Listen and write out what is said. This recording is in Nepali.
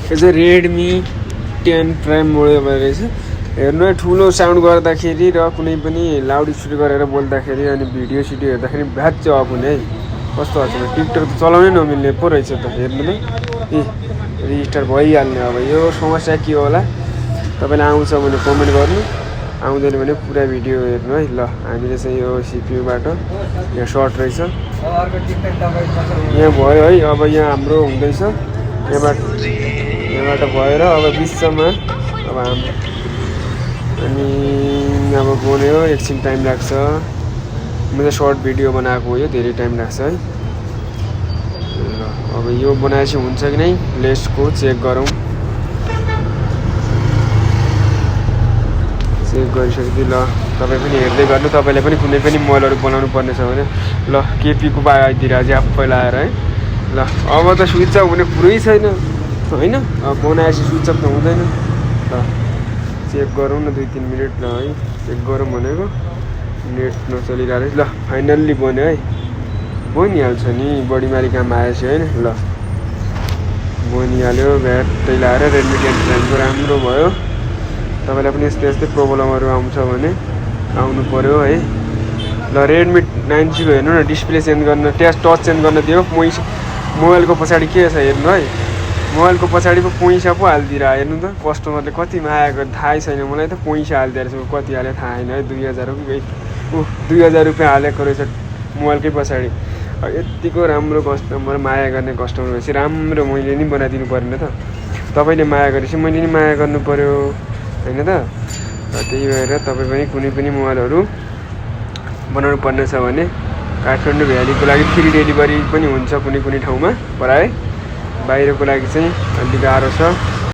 यो चाहिँ Redmi 10 Prime मोडल रहेछ। हेर्नु है ठुलो साउन्ड गर्दाखेरि र कुनै पनि लाउड स्पिकर गरेर बोल्दाखेरि अनि भिडियो सिडियो हेर्दाखेरि भ्याच अफ हुने है। कस्तो हुन्छ टिकटक त चलाउनै नमिल्ने पो रहेछ त। हेर्नु न ए रेजिस्टर भइहाल्ने। अब यो समस्या के होला तपाईँलाई आउँछ भने कमेन्ट गर्नु, आउँदैन भने पुरा भिडियो हेर्नु है। ल हामीले चाहिँ यो सिपियुबाट यहाँ सर्ट रहेछ यहाँ भयो है। अब यहाँ हाम्रो हुँदैछ यहाँबाट भएर अब बिचमा अब हाम्रो अनि अब बन्यो एकछिन टाइम लाग्छ। मैले सर्ट भिडियो बनाएको हो, यो धेरै टाइम लाग्छ है। ल अब यो बनाएपछि हुन्छ कि नै लेस्टको चेक गरौँ। चेक गरिसकेपछि ल तपाईँ पनि हेर्दै गर्नु। तपाईँले पनि कुनै पनि मोबाइलहरू बनाउनु पर्ने छ भने ल केपीको आइदिएर चाहिँ आफै लाएर है। ल अब त स्विच अफ हुने कुरै छैन होइन। अब बनाएपछि स्विच अफ त हुँदैन। ल चेक गरौँ न 2-3 मिनट ल है। चेक गरौँ भनेको नेट नचलिरहेको ल फाइनल्ली बन्यो है। बनिहाल्छ नि बढी मारी काम आएछ होइन। ल बनिहाल्यो ब्याट्री लाएर Redmi 10 Primeको राम्रो भयो। तपाईँलाई पनि यस्तै यस्तै प्रब्लमहरू आउँछ भने आउनु पऱ्यो है। ल Redmi 9Cको हेर्नु न डिस्प्ले चेन्ज गर्न टच चेन्ज गर्न दियो मोबाइलको पछाडि के छ हेर्नु है। मोबाइलको पछाडि पो पैसा पो हालिदिएर हेर्नु त। कस्टमरले कति माया गर्यो थाहै छैन मलाई त। पैसा हालिदिएर रहेछ कति हाल्यो थाहा छैन है। 2000 2000 रुपियाँ हालेको रहेछ मोबाइलकै पछाडि। यतिको राम्रो कस्टमर माया गर्ने कस्टमर भएपछि राम्रो मैले नि बनाइदिनु परेन त। तपाईँले माया गरेपछि मैले नि माया गर्नु पऱ्यो होइन त। त्यही भएर तपाईँ पनि कुनै पनि मोबाइलहरू बनाउनु पर्ने छ भने काठमाडौँ भ्यालीको लागि फ्री डेलिभरी पनि हुन्छ कुनै कुनै ठाउँमा। प्रायः बाहिरको लागि चाहिँ अलिक गाह्रो छ।